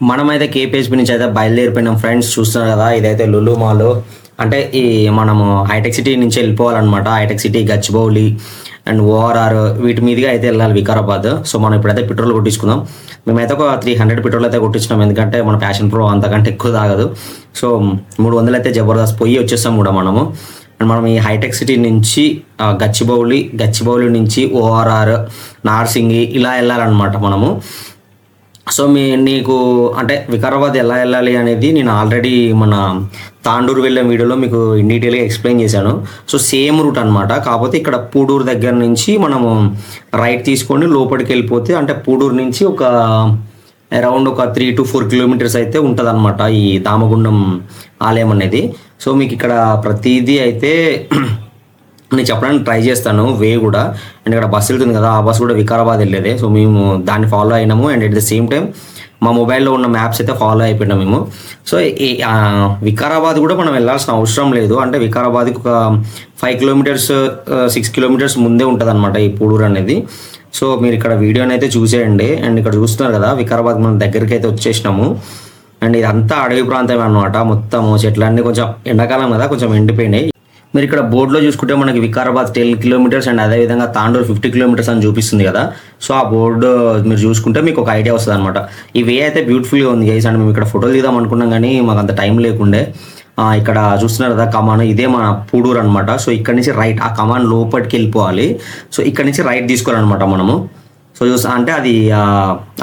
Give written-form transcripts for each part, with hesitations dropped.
మనమైతే కేపీహెచ్పి నుంచి అయితే బయలుదేరిపోయినాం ఫ్రెండ్స్. చూస్తున్నారు కదా, ఇదైతే లులు మాల్. అంటే ఈ మనము హైటెక్ సిటీ నుంచి వెళ్ళిపోవాలన్నమాట. హైటెక్ సిటీ, గచ్చిబౌలి అండ్ ఓఆర్ఆర్ వీటి మీదుగా అయితే వెళ్ళాలి వికారాబాద్. సో మనం ఇప్పుడైతే పెట్రోల్ కొట్టించుకుందాం. మేమైతే ఒక 300 పెట్రోల్ అయితే కొట్టించినాం, ఎందుకంటే మన ప్యాషన్ ప్రో అంతకంటే ఎక్కువ తాగదు. సో 300 అయితే జబర్దస్త్ పోయి వచ్చేస్తాం కూడా మనము. అండ్ మనం ఈ హైటెక్ సిటీ నుంచి గచ్చిబౌలి నుంచి ఓఆర్ఆర్, నార్సింగి ఇలా వెళ్ళాలన్నమాట మనము. సో నీకు అంటే వికారాబాద్ ఎలా వెళ్ళాలి అనేది నేను ఆల్రెడీ మన తాండూరు వెళ్ళే వీడియోలో మీకు ఇన్ డీటెయిల్గా ఎక్స్ప్లెయిన్ చేశాను. సో సేమ్ రూట్ అనమాట. కాకపోతే ఇక్కడ పూడూరు దగ్గర నుంచి మనము రైట్ తీసుకొని లోపలికి వెళ్ళిపోతే, అంటే పూడూరు నుంచి ఒక అరౌండ్ ఒక 3 to 4 కిలోమీటర్స్ అయితే ఉంటుంది అనమాట ఈ దామగుండం ఆలయం అనేది. సో మీకు ఇక్కడ ప్రతిదీ అయితే నేను చెప్పడానికి ట్రై చేస్తాను, వే కూడా. అండ్ ఇక్కడ బస్సు వెళ్తుంది కదా, ఆ బస్సు కూడా వికారాబాద్ వెళ్ళేదే. సో మేము దాన్ని ఫాలో అయినాము. And at the same time మా మొబైల్లో ఉన్న మ్యాప్స్ అయితే ఫాలో అయిపోయినాం మేము. సో వికారాబాద్ కూడా మనం వెళ్ళాల్సిన అవసరం లేదు. అంటే వికారాబాద్కి ఒక 5 kilometers 6 kilometers ముందే ఉంటుంది అనమాట ఈ పూడూరు అనేది. సో మీరు ఇక్కడ వీడియోని అయితే చూసేయండి. అండ్ ఇక్కడ చూస్తున్నారు కదా, వికారాబాద్ మనం దగ్గరికి అయితే వచ్చేసినాము. అండ్ ఇదంతా అడవి ప్రాంతం అనమాట. మొత్తం చెట్లన్నీ కొంచెం ఎండాకాలం కదా, కొంచెం ఎండిపోయినాయి. మీరు ఇక్కడ బోర్డులో చూసుకుంటే మనకి వికారాబాద్ 10 kilometers అండ్ అదేవిధంగా తాండూరు 50 kilometers అని చూపిస్తుంది కదా. సో ఆ బోర్డు మీరు చూసుకుంటే మీకు ఒక ఐడియా వస్తుంది అనమాట. ఈ వే అయితే బ్యూటిఫుల్గా ఉంది గైస్. అండ్ మేము ఇక్కడ ఫోటోలు తీద్దాం అనుకున్నాం, కానీ మాకు అంత టైం లేకుండే. ఇక్కడ చూస్తున్నారు కదా కమాన్, ఇదే మన పూడూరు అనమాట. సో ఇక్కడ నుంచి రైట్, ఆ కమాన్ లోపలికి వెళ్ళిపోవాలి. సో ఇక్కడ నుంచి రైట్ తీసుకోవాలన్నమాట మనము. సో అంటే అది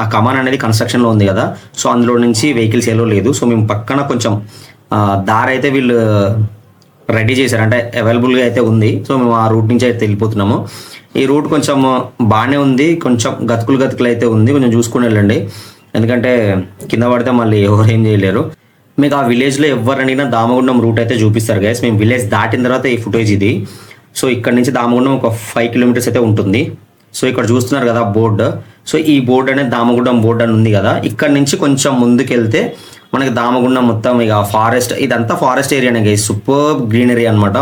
ఆ కమాన్ అనేది కన్స్ట్రక్షన్లో ఉంది కదా. సో అందులో నుంచి వెహికల్స్ ఏలో లేదు. సో మేము పక్కన కొంచెం దారి అయితే వీళ్ళు రెడీ చేశారు, అంటే అవైలబుల్గా అయితే ఉంది. సో మేము ఆ రూట్ నుంచి అయితే వెళ్ళిపోతున్నాము. ఈ రూట్ కొంచెం బాగానే ఉంది, కొంచెం గతుకులు అయితే ఉంది. కొంచెం చూసుకుని వెళ్ళండి, ఎందుకంటే కింద పడితే మళ్ళీ ఎవరు ఏం చేయలేరు. మీకు ఆ విలేజ్లో ఎవరు అడిగినా దామగుండం రూట్ అయితే చూపిస్తారు గైస్. మేము విలేజ్ దాటిన తర్వాత ఈ ఫుటేజ్ ఇది. సో ఇక్కడ నుంచి దామగుండం ఒక 5 kilometers అయితే ఉంటుంది. సో ఇక్కడ చూస్తున్నారు కదా బోర్డు. సో ఈ బోర్డు అనేది దామగుండం బోర్డు అని ఉంది కదా. ఇక్కడ నుంచి కొంచెం ముందుకు వెళ్తే మనకి దామగుండం మొత్తం ఇక ఫారెస్ట్, ఇదంతా ఫారెస్ట్ ఏరియానే గైస్. సూపర్ గ్రీనరీ అనమాట,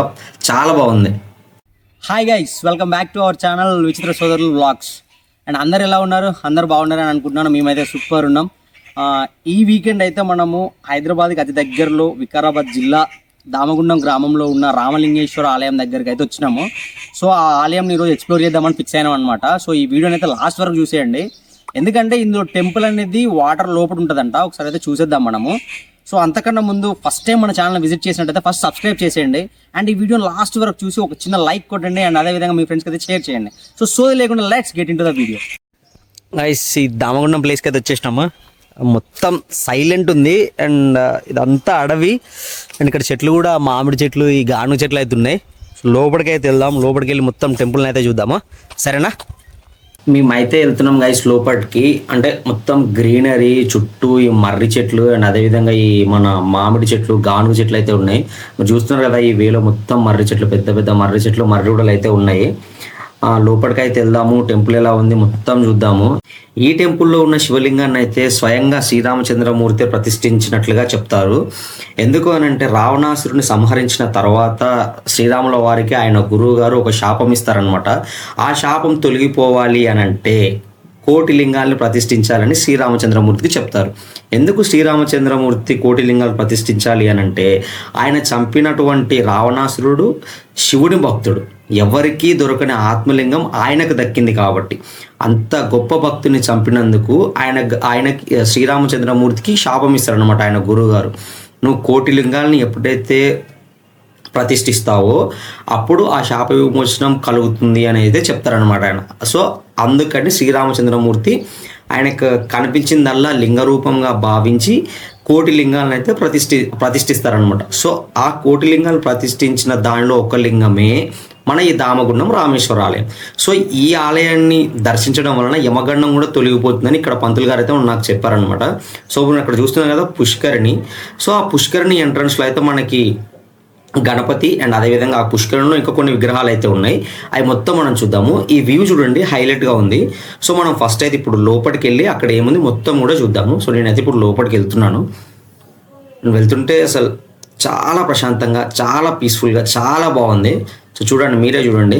చాలా బాగుంది. Hi guys, welcome back to our channel విచిత్ర సోదరులు వ్లాగ్స్. అండ్ అందరు ఎలా ఉన్నారు? అందరు బాగున్నారని అనుకుంటున్నాను. మేమైతే సూపర్ ఉన్నాం. ఈ వీకెండ్ అయితే మనము హైదరాబాద్కి అతి దగ్గరలో వికారాబాద్ జిల్లా దామగుండం గ్రామంలో ఉన్న రామలింగేశ్వర ఆలయం దగ్గరికి అయితే వచ్చినాము. సో ఆ ఆలయంని ఈరోజు ఎక్స్ప్లోర్ చేద్దామని ఫిక్స్ అయినాం అనమాట. సో ఈ వీడియోని అయితే లాస్ట్ వరకు చూసేయండి, ఎందుకంటే ఇందులో టెంపుల్ అనేది వాటర్ లోపల ఉంటుందంట. ఒకసారి అయితే చూసేద్దాం మనము. సో అంతకన్నా ముందు ఫస్ట్ టైం మన ఛానల్ విజిట్ చేసినట్టయితే ఫస్ట్ సబ్స్క్రైబ్ చేసేయండి. అండ్ ఈ వీడియోని లాస్ట్ వరకు చూసి ఒక చిన్న లైక్ కొట్టండి. అండ్ అదేవిధంగా మీ ఫ్రెండ్స్కి అయితే షేర్ చేయండి. సో సోది లేకుండా let's get in to the video. Guys, ఈ దామగుండం ప్లేస్కి అయితే వచ్చేసినాము. మొత్తం సైలెంట్ ఉంది అండ్ ఇదంతా అడవి. అండ్ ఇక్కడ చెట్లు కూడా మామిడి చెట్లు, ఈ గాను చెట్లు అయితే ఉన్నాయి. లోపలికి అయితే వెళ్దాం. లోపలికి వెళ్ళి మొత్తం టెంపుల్ని అయితే చూద్దామా, సరేనా? మేమైతే వెళ్తున్నాం గైస్ లోపలికి. అంటే మొత్తం గ్రీనరీ చుట్టూ, ఈ మర్రి చెట్లు అండ్ అదేవిధంగా ఈ మన మామిడి చెట్లు, గానుగ చెట్లు అయితే ఉన్నాయి. మీరు చూస్తున్నారు కదా, ఈ వేలో మొత్తం మర్రి చెట్లు, పెద్ద పెద్ద మర్రి చెట్లు, మర్రి ఉడలు అయితే ఉన్నాయి. లోపలికి అయితే వెళ్దాము. టెంపుల్ ఎలా ఉంది మొత్తం చూద్దాము. ఈ టెంపుల్లో ఉన్న శివలింగాన్ని అయితే స్వయంగా శ్రీరామచంద్రమూర్తి ప్రతిష్ఠించినట్లుగా చెప్తారు. ఎందుకు అని అంటే, రావణాసురుని సంహరించిన తర్వాత శ్రీరాముల వారికి ఆయన గురువు గారు ఒక శాపం ఇస్తారనమాట. ఆ శాపం తొలగిపోవాలి అని అంటే కోటి లింగాల్ని ప్రతిష్ఠించాలని శ్రీరామచంద్రమూర్తికి చెప్తారు. ఎందుకు శ్రీరామచంద్రమూర్తి కోటి లింగాలు ప్రతిష్ఠించాలి అని అంటే, ఆయన చంపినటువంటి రావణాసురుడు శివుని భక్తుడు, ఎవరికీ దొరకని ఆత్మలింగం ఆయనకు దక్కింది కాబట్టి అంత గొప్ప భక్తుని చంపినందుకు ఆయనకి శ్రీరామచంద్రమూర్తికి శాపం ఇస్తారనమాట ఆయన గురువు గారు. నువ్వు కోటి లింగాల్ని ఎప్పుడైతే ప్రతిష్ఠిస్తావో అప్పుడు ఆ శాప విమోచనం కలుగుతుంది అని అయితే చెప్తారనమాట ఆయన. సో అందుకని శ్రీరామచంద్రమూర్తి ఆయనకు కనిపించిందల్లా లింగ రూపంగా భావించి కోటి లింగాలను అయితే ప్రతిష్ఠిస్తారనమాట. సో ఆ కోటి లింగాలు ప్రతిష్ఠించిన దానిలో ఒక లింగమే మన ఈ దామగుండం రామేశ్వర ఆలయం. సో ఈ ఆలయాన్ని దర్శించడం వలన యమగండం కూడా తొలగిపోతుందని ఇక్కడ పంతులు గారు అయితే నాకు చెప్పారనమాట. సో మనం ఇక్కడ చూస్తున్నాం కదా పుష్కరిణి. సో ఆ పుష్కరిణి ఎంట్రన్స్లో అయితే మనకి గణపతి అండ్ అదేవిధంగా ఆ పుష్కరంలో ఇంకా కొన్ని విగ్రహాలు అయితే ఉన్నాయి. అవి మొత్తం మనం చూద్దాము. ఈ వ్యూ చూడండి, హైలైట్గా ఉంది. సో మనం ఫస్ట్ అయితే ఇప్పుడు లోపలికి వెళ్ళి అక్కడ ఏముంది మొత్తం కూడా చూద్దాము. సో నేనైతే ఇప్పుడు లోపలికి వెళ్తున్నాను. వెళ్తుంటే అసలు చాలా ప్రశాంతంగా, చాలా పీస్ఫుల్గా, చాలా బాగుంది. సో చూడండి, మీరే చూడండి.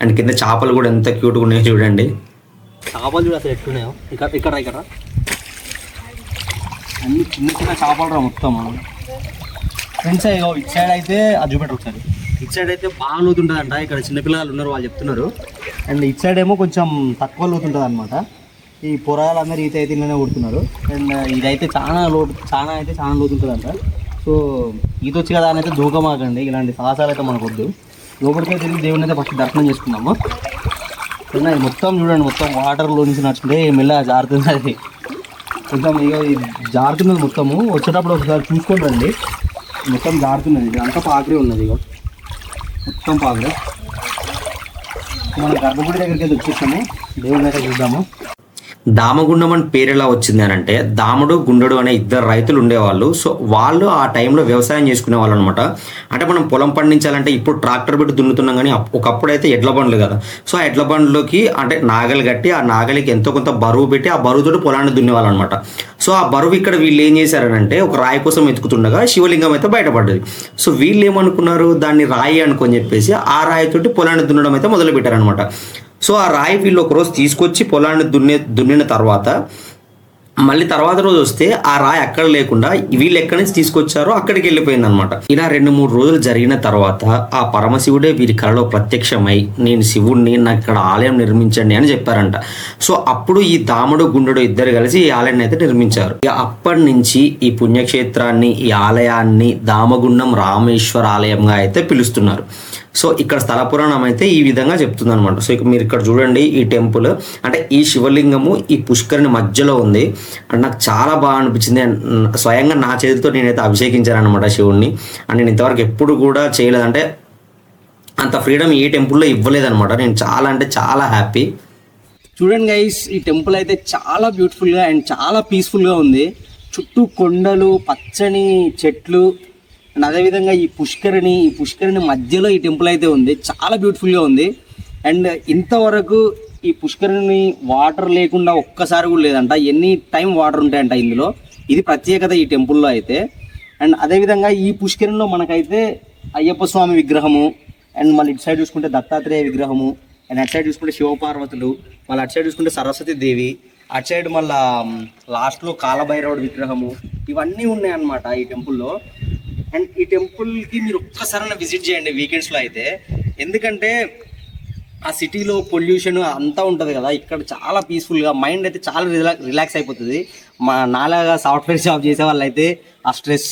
అండ్ కింద చేపలు కూడా ఎంత క్యూట్గా ఉన్నాయో చూడండి. చేపలు చూడ అసలు ఎట్లున్నాయో. ఇక్కడ ఇక్కడ ఇక్కడ అన్ని చిన్న చిన్న చేపలు రా మొత్తం ఫ్రెండ్స్. ఇటు సైడ్ అయితే అది చూపెట్టరు ఒకసారి. ఇటు సైడ్ అయితే బాగా లోతుంటుందంట, ఇక్కడ చిన్నపిల్లలు ఉన్నారు వాళ్ళు చెప్తున్నారు. అండ్ ఇటు సైడ్ ఏమో కొంచెం తక్కువ లోతుంటుంది అనమాట. ఈ పొరాలందరూ ఈత అయితే ఇళ్ళనే కొడుతున్నారు. అండ్ ఇదైతే చాలా లోతుంటుందంట. సో ఈత వచ్చి కదా అని అయితే దూకమాకండి, ఇలాంటి సాహసాలు అయితే మనకు వద్దు. లోపలికి అయితే దేవుడిని అయితే ఫస్ట్ దర్శనం చేసుకున్నాము. ఇది మొత్తం చూడండి, మొత్తం వాటర్లో నుంచి నడుచుకుంటే మెల్లగా జారుతుంది. అది కొంచెం ఇక జారుతున్నది మొత్తము. వచ్చేటప్పుడు ఒకసారి చూసుకొని రండి, మొత్తం జారుతున్నది. ఇది అంతా పాకరే ఉన్నది, ఇక మొత్తం పాకరే. మన గర్భగుడి దగ్గరికి అయితే వచ్చేసాము, దేవుడిని అయితే చూద్దాము. దామగుండం అని పేరు ఎలా వచ్చింది అని అంటే, దాముడు గుండెడు అనే ఇద్దరు రైతులు ఉండేవాళ్ళు. సో వాళ్ళు ఆ టైంలో వ్యవసాయం చేసుకునే వాళ్ళు అనమాట. అంటే మనం పొలం పండించాలంటే ఇప్పుడు ట్రాక్టర్ పెట్టి దున్నుతున్నాం, కానీ ఒకప్పుడు అయితే ఎడ్ల బండ్లు కదా. సో ఆ ఎడ్ల బండ్లోకి అంటే నాగలి కట్టి ఆ నాగలికి ఎంతో కొంత బరువు పెట్టి ఆ బరువుతోటి పొలాన్ని దున్నేవాళ్ళు అనమాట. సో ఆ బరువు ఇక్కడ వీళ్ళు ఏం చేశారనంటే, ఒక రాయి కోసం ఎత్తుకుతుండగా శివలింగం అయితే బయటపడ్డది. సో వీళ్ళు ఏమనుకున్నారు, దాన్ని రాయి అనుకొని చెప్పేసి ఆ రాయితోటి పొలాన్ని దున్నడం అయితే మొదలు పెట్టారనమాట. సో ఆ రాయి వీళ్ళు ఒకరోజు తీసుకొచ్చి పొలాన్ని దున్నిన తర్వాత మళ్ళీ తర్వాత రోజు వస్తే ఆ రాయి అక్కడ లేకుండా వీళ్ళు ఎక్కడి నుంచి తీసుకొచ్చారో అక్కడికి వెళ్ళిపోయింది అనమాట. ఇలా 2-3 రోజులు జరిగిన తర్వాత ఆ పరమశివుడే వీరి కళలో ప్రత్యక్షమై, నేను శివుడిని, నాకు ఇక్కడ ఆలయం నిర్మించండి అని చెప్పారంట. సో అప్పుడు ఈ దాముడు గుండెడు ఇద్దరు కలిసి ఈ ఆలయాన్ని అయితే నిర్మించారు. ఇక అప్పటి నుంచి ఈ పుణ్యక్షేత్రాన్ని, ఈ ఆలయాన్ని దామగుండం రామేశ్వర ఆలయంగా అయితే పిలుస్తున్నారు. సో ఇక్కడ స్థల పురాణం అయితే ఈ విధంగా చెప్తుంది అనమాట. సో ఇక మీరు ఇక్కడ చూడండి, ఈ టెంపుల్ అంటే ఈ శివలింగము ఈ పుష్కరిణి మధ్యలో ఉంది. అండ్ నాకు చాలా బాగా అనిపించింది. స్వయంగా నా చేతితో నేనైతే అభిషేకించాను అనమాట శివుణ్ణి. అండ్ నేను ఇంతవరకు ఎప్పుడు కూడా చేయలేదు, అంటే అంత ఫ్రీడమ్ ఏ టెంపుల్లో ఇవ్వలేదన్నమాట. నేను చాలా అంటే చాలా హ్యాపీ. చూడండి గైస్, ఈ టెంపుల్ అయితే చాలా బ్యూటిఫుల్గా అండ్ చాలా పీస్ఫుల్గా ఉంది. చుట్టూ కొండలు, పచ్చని చెట్లు, అండ్ అదేవిధంగా ఈ పుష్కరిణి మధ్యలో ఈ టెంపుల్ అయితే ఉంది. చాలా బ్యూటిఫుల్గా ఉంది. అండ్ ఇంతవరకు ఈ పుష్కరిణి వాటర్ లేకుండా ఒక్కసారి కూడా లేదంట. ఎనీ టైం వాటర్ ఉంటాయంట ఇందులో. ఇది ప్రత్యేకత ఈ టెంపుల్లో అయితే. అండ్ అదేవిధంగా ఈ పుష్కరిణిలో మనకైతే అయ్యప్ప స్వామి విగ్రహము, అండ్ మళ్ళీ ఇటు సైడ్ చూసుకుంటే దత్తాత్రేయ విగ్రహము, అండ్ అటు సైడ్ చూసుకుంటే శివపార్వతులు, మళ్ళీ అటు సైడ్ చూసుకుంటే సరస్వతి దేవి, అటు సైడ్ మళ్ళీ లాస్ట్లో కాలభైరవుడు విగ్రహము, ఇవన్నీ ఉన్నాయి అన్నమాట ఈ టెంపుల్లో. అండ్ ఈ టెంపుల్కి మీరు ఒక్కసారైనా విజిట్ చేయండి వీకెండ్స్లో అయితే. ఎందుకంటే ఆ సిటీలో పొల్యూషన్ అంతా ఉంటుంది కదా, ఇక్కడ చాలా పీస్ఫుల్గా మైండ్ అయితే చాలా రిలాక్స్ అయిపోతుంది. నాలాగా సాఫ్ట్వేర్ జాబ్ చేసే వాళ్ళు అయితే ఆ స్ట్రెస్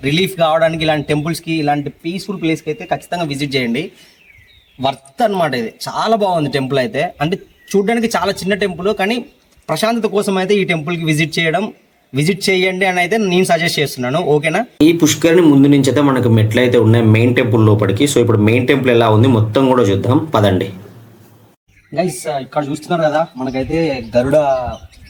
రిలీఫ్ కావడానికి ఇలాంటి టెంపుల్స్కి, ఇలాంటి పీస్ఫుల్ ప్లేస్కి అయితే ఖచ్చితంగా విజిట్ చేయండి. వర్త్ అనమాట. ఇది చాలా బాగుంది టెంపుల్ అయితే. అంటే చూడడానికి చాలా చిన్న టెంపుల్, కానీ ప్రశాంతత కోసం అయితే ఈ టెంపుల్కి విజిట్ చేయండి అని అయితే నేను సజెస్ట్ చేస్తున్నాను. ఓకేనా? ఈ పుష్కరిణి ముందు నుంచి అయితే మనకు మెట్లు అయితే ఉన్నాయి మెయిన్ టెంపుల్ లోపలికి. సో ఇప్పుడు మెయిన్ టెంపుల్ ఎలా ఉంది మొత్తం కూడా చూద్దాం, పదండి. గైస్, ఇక్కడ చూస్తున్నారు కదా, మనకైతే గరుడ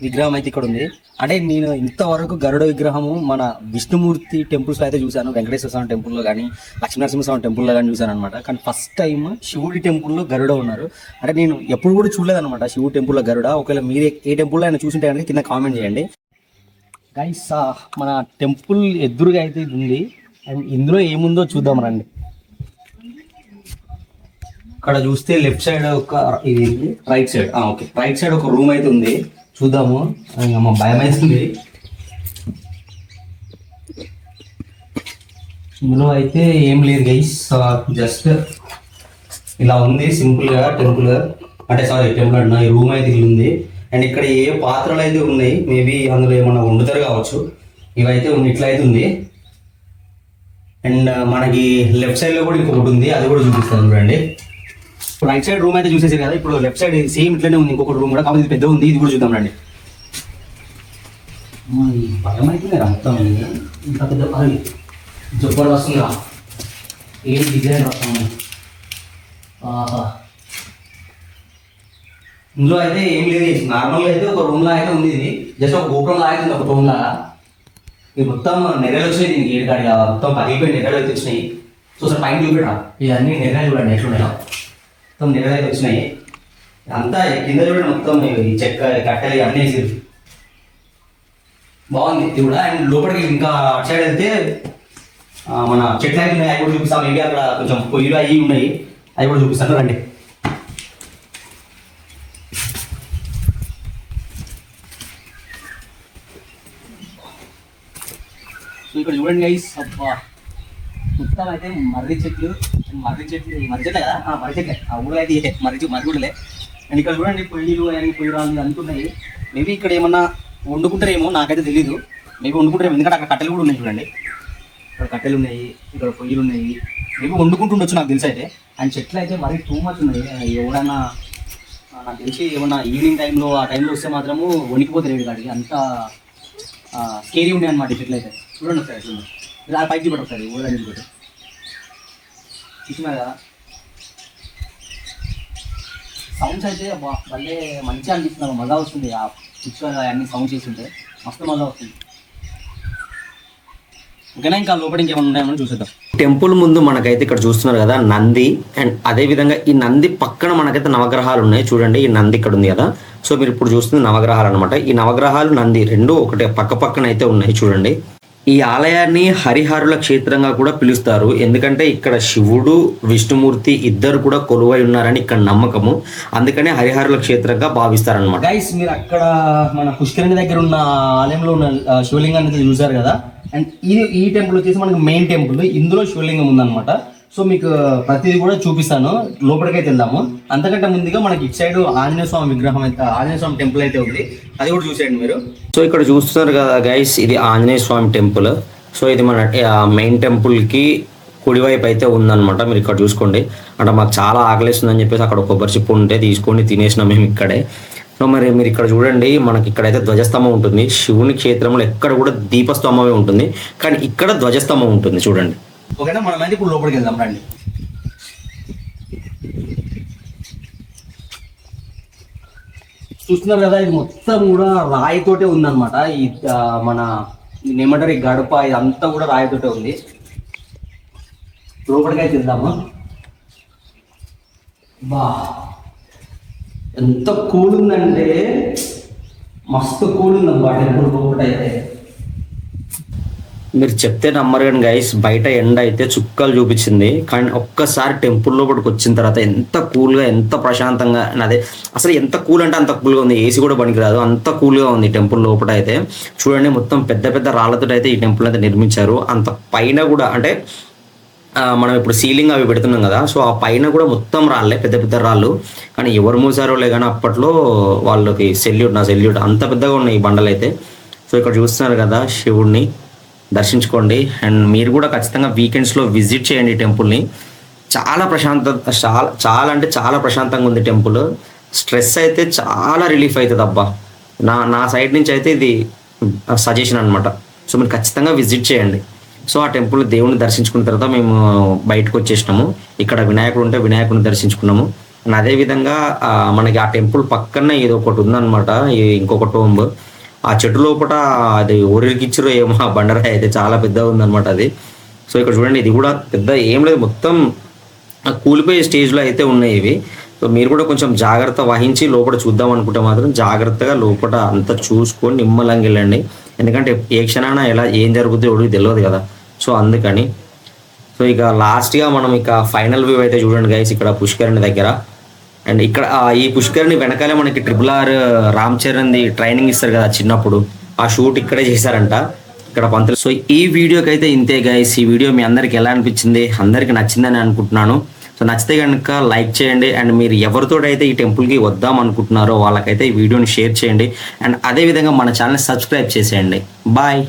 విగ్రహం అయితే ఇక్కడ ఉంది. అంటే నేను ఇంతవరకు గరుడ విగ్రహము మన విష్ణుమూర్తి టెంపుల్స్లో అయితే చూశాను, వెంకటేశ్వర స్వామి టెంపుల్లో కానీ, లక్ష్మీనరసింహస్వామి టెంపుల్లో కానీ చూశాను అనమాట. కానీ ఫస్ట్ టైం శివుడి టెంపుల్లో గరుడ ఉన్నారు. అంటే నేను ఎప్పుడు కూడా చూడలేదన్నమాట శివుడి టెంపుల్లో గరుడ. ఒకవేళ మీరు ఏ టెంపుల్లో అయినా చూసింటే కనుక కింద కామెంట్ చేయండి. గైస్, మన టెంపుల్ ఎదురుగా అయితే ఇది ఉంది. అండ్ ఇందులో ఏముందో చూద్దాం రండి. ఇక్కడ చూస్తే లెఫ్ట్ సైడ్ ఒక, ఇది right side, okay, right side ఒక రూమ్ అయితే ఉంది, చూద్దాము. మా భయం అవుతుంది. ఇందులో అయితే ఏం లేదు గైస్, జస్ట్ ఇలా ఉంది సింపుల్గా టెంపుల్. అంటే టెంపుల్ అంటున్నా, ఈ రూమ్ అయితే ఇల్లు ఉంది. అండ్ ఇక్కడ ఏ పాత్రలు అయితే ఉన్నాయి, మేబీ అందులో ఏమన్నా వండుతారు కావచ్చు. ఇవైతే ఇట్లా అయితే ఉంది. అండ్ మనకి లెఫ్ట్ సైడ్లో కూడా ఇంకొకటి ఉంది, అది కూడా చూపిస్తాను చూడండి. రైట్ సైడ్ రూమ్ అయితే చూసేసారు కదా, ఇప్పుడు లెఫ్ట్ సైడ్ సేమ్ ఇట్లనే ఉంది ఇంకొక రూమ్ కూడా, కాబట్టి పెద్ద ఉంది. ఇది కూడా చూద్దాం రండి. భయం అయితే మొత్తం ఇంత పెద్ద పని జబ్బర్ వస్తుందా, ఏం డిజైన్ వస్తాము. ఆహా, ఇందులో అయితే ఏం లేదు. నార్మల్గా అయితే ఒక రూమ్ లా అయితే ఉంది. ఇది జస్ట్ ఒక గోపురం లా అయితే ఉంది, ఒక రూమ్ లాగా. ఇది మొత్తం నెరలు వచ్చినాయి, దీనికి ఏడుకాడి మొత్తం పగిలిపోయి నెరలు అయితే వచ్చినాయి. చూసారు పైన చూపెట్టా, ఇవన్నీ నెరలు చూడండి ఎట్లున్నాయో, మొత్తం నెరలు అయితే వచ్చినాయి. అంతా కింద చూడండి, మొత్తం ఈ చెక్క కట్టెలు అన్నీ వేసి బాగుంది ఇది కూడా. అండ్ లోపలికి ఇంకా అటు సైడ్ వెళ్తే మన చెట్లు అయితే ఉన్నాయి, అవి కూడా చూపిస్తాం. మేబీ అక్కడ కొంచెం పొయ్యిలు అవి ఉన్నాయి, అవి కూడా చూపిస్తాను రండి. సో ఇక్కడ చూడండి గైస్, అబ్బా మొత్తం అయితే మర్రి చెట్లు కదా, మర్రి చెట్లే ఆ ఊళ్ళో అయితే మర్రి గుడిలే. అండ్ ఇక్కడ చూడండి పొయ్యిలు అవన్నీ పొయ్యి రాళ్ళు అంటున్నాయి. మేబీ ఇక్కడ ఏమన్నా వండుకుంటారేమో, నాకైతే తెలీదు. మేబీ వండుకుంటారేమో, ఎందుకంటే అక్కడ కట్టెలు కూడా ఉన్నాయి చూడండి. ఇక్కడ కట్టెలు ఉన్నాయి, ఇక్కడ పొయ్యిలు ఉన్నాయి. మేబీ వండుకుంటుండొచ్చు నాకు తెలిసి అయితే. అండ్ చెట్లు అయితే మరీ టూ మచ్ ఉన్నాయి. ఎవడన్నా నాకు తెలిసి ఏమన్నా ఈవినింగ్ టైంలో ఆ టైంలో వస్తే మాత్రము వణికిపోతారు ఏడు కాడికి, అంత స్కేరీ ఉన్నాయి అనమాట ఈ చెట్లు అయితే. చూడండి ఒకసారి, చూడండి ఇలా పైకి చూపెట్టు ఒకసారి, ఊళ్ళో చూపెట్టు. చూస్తున్నారు కదా సౌండ్స్ అయితే భలే మంచిగా అనిపిస్తున్నారు, మజా వస్తుంది. ఆ పిక్చర్ అన్ని సౌండ్ చేస్తుంటే మస్తు మజా వస్తుంది. ఓకేనా, ఇంకా లోపల ఇంకేమైనా ఉన్నాయని చూసేద్దాం. టెంపుల్ ముందు మనకైతే ఇక్కడ చూస్తున్నారు కదా నంది, అండ్ అదే విధంగా ఈ నంది పక్కన మనకైతే నవగ్రహాలు ఉన్నాయి చూడండి. ఈ నంది ఇక్కడ ఉంది కదా, సో మీరు ఇప్పుడు చూస్తుంది నవగ్రహాలు అనమాట. ఈ నవగ్రహాలు నంది రెండు ఒకటే పక్క పక్కన అయితే ఉన్నాయి చూడండి. ఈ ఆలయాన్ని హరిహరుల క్షేత్రంగా కూడా పిలుస్తారు, ఎందుకంటే ఇక్కడ శివుడు విష్ణుమూర్తి ఇద్దరు కూడా కొలువై ఉన్నారని ఇక్కడ నమ్మకము. అందుకనే హరిహరుల క్షేత్రంగా భావిస్తారనమాట. గైస్ మీరు అక్కడ మన పుష్కరిణి దగ్గర ఉన్న ఆలయంలో ఉన్న శివలింగాన్ని అయితే చూసారు కదా. అండ్ ఈ టెంపుల్ వచ్చేసి మనకి మెయిన్ టెంపుల్, ఇందులో శివలింగం ఉందన్నమాట. సో మీకు ప్రతిదీ కూడా చూపిస్తాను, లోపలికైతే వెళ్దాము. అంతకంటే ముందుగా మనకి ఇటు సైడ్ ఆంజనేయ స్వామి విగ్రహం అయితే, ఆంజనేయ స్వామి టెంపుల్ అయితే ఉంది, అది కూడా చూసేయండి మీరు. సో ఇక్కడ చూస్తున్నారు కదా గైస్, ఇది ఆంజనేయ స్వామి టెంపుల్. సో ఇది మన మెయిన్ టెంపుల్కి కుడివైపు అయితే ఉందన్నమాట. మీరు ఇక్కడ చూసుకోండి. అంటే మాకు చాలా ఆకలిస్తుందని చెప్పేసి అక్కడ కొబ్బరి చిప్పు ఉంటే తీసుకొని తినేసినాం మేము ఇక్కడే. సో మరి మీరు ఇక్కడ చూడండి, మనకి ఇక్కడైతే ధ్వజస్తంభం ఉంటుంది. శివుని క్షేత్రంలో ఎక్కడ కూడా దీపస్తంభమే ఉంటుంది, కానీ ఇక్కడ ధ్వజస్తంభం ఉంటుంది చూడండి. ఓకేనా, మనం అయితే ఇప్పుడు లోపలికి వెళ్దాం రండి. చూస్తున్నారు కదా, ఇది మొత్తం కూడా రాయితోటే ఉందన్నమాట. ఈ మన ఏమంటారు, ఈ గడప ఇదంతా కూడా రాయితోటే ఉంది. లోపలికి అయితే వెళ్దాము. బా ఎంత కూల్ ఉందంటే మస్తు కూల్ ఉందమ్మా టెంపుల్ లోపల అయితే. మీరు చెప్తే నమ్మరు కానీ గైస్, బయట ఎండ అయితే చుక్కలు చూపించింది, కానీ ఒక్కసారి టెంపుల్ లోపలికి వచ్చిన తర్వాత ఎంత కూల్గా, ఎంత ప్రశాంతంగా, అదే అసలు ఎంత కూల్ అంటే అంత కూల్గా ఉంది. ఏసీ కూడా పనికిరాదు, అంత కూల్గా ఉంది టెంపుల్ లోపల అయితే. చూడండి మొత్తం పెద్ద పెద్ద రాళ్లతో అయితే ఈ టెంపుల్ అయితే నిర్మించారు. అంత పైన కూడా అంటే మనం ఇప్పుడు సీలింగ్ అవి పెడుతున్నాం కదా, సో ఆ పైన కూడా మొత్తం రాళ్ళే, పెద్ద పెద్ద రాళ్ళు. కానీ ఎవరు మూసారో లే కానీ అప్పట్లో వాళ్ళకి నా సెల్యూట్, అంత పెద్దగా ఉన్నాయి ఈ బండలు అయితే. సో ఇక్కడ చూస్తున్నారు కదా, శివుడిని దర్శించుకోండి. అండ్ మీరు కూడా ఖచ్చితంగా వీకెండ్స్లో విజిట్ చేయండి ఈ టెంపుల్ని. చాలా చాలా అంటే చాలా ప్రశాంతంగా ఉంది టెంపుల్. స్ట్రెస్ అయితే చాలా రిలీఫ్ అవుతుంది అబ్బా. నా సైడ్ నుంచి అయితే ఇది సజెషన్ అనమాట. సో మీరు ఖచ్చితంగా విజిట్ చేయండి. సో ఆ టెంపుల్ దేవుని దర్శించుకున్న తర్వాత మేము బయటకు వచ్చేసినాము. ఇక్కడ వినాయకుడు ఉంటే వినాయకుడిని దర్శించుకున్నాము. అండ్ అదేవిధంగా మనకి ఆ టెంపుల్ పక్కనే ఇది ఒకటి ఉందన్నమాట, ఇంకొక టోంబ్. ఆ చెట్టు లోపల అది ఊరికిచ్చిరో ఏమో ఆ బండరాయి అయితే చాలా పెద్దగా ఉందన్నమాట అది. సో ఇక్కడ చూడండి, ఇది కూడా పెద్ద ఏం లేదు, మొత్తం కూలిపోయే స్టేజ్లో అయితే ఉన్నాయి ఇవి. సో మీరు కూడా కొంచెం జాగ్రత్త వహించి లోపల చూద్దాం అనుకుంటే మాత్రం జాగ్రత్తగా లోపల అంతా చూసుకొని నిమ్మలంగా వెళ్ళండి. ఎందుకంటే ఏ క్షణాన ఎలా ఏం జరుగుతుందో ఎవరికి తెలియదు కదా. సో అందుకని సో ఇక లాస్ట్గా మనం ఇక ఫైనల్ వ్యూ అయితే చూడండి గైస్, ఇక్కడ పుష్కరిణి దగ్గర. అండ్ ఇక్కడ ఈ పుష్కరిణి వెనకాలే మనకి RRR రామ్ చరణ్ది ట్రైనింగ్ ఇస్తారు కదా చిన్నప్పుడు, ఆ షూట్ ఇక్కడే చేశారంట ఇక్కడ పంతులు. సో ఈ వీడియోకి అయితే ఇంతే గైస్. ఈ వీడియో మీ అందరికి ఎలా అనిపించింది? అందరికి నచ్చిందని అనుకుంటున్నాను. సో నచ్చితే కనుక లైక్ చేయండి. అండ్ మీరు ఎవరితో అయితే ఈ టెంపుల్కి వద్దాం అనుకుంటున్నారో వాళ్ళకైతే ఈ వీడియోని షేర్ చేయండి. అండ్ అదేవిధంగా మన ఛానల్ సబ్స్క్రైబ్ చేసేయండి. బాయ్.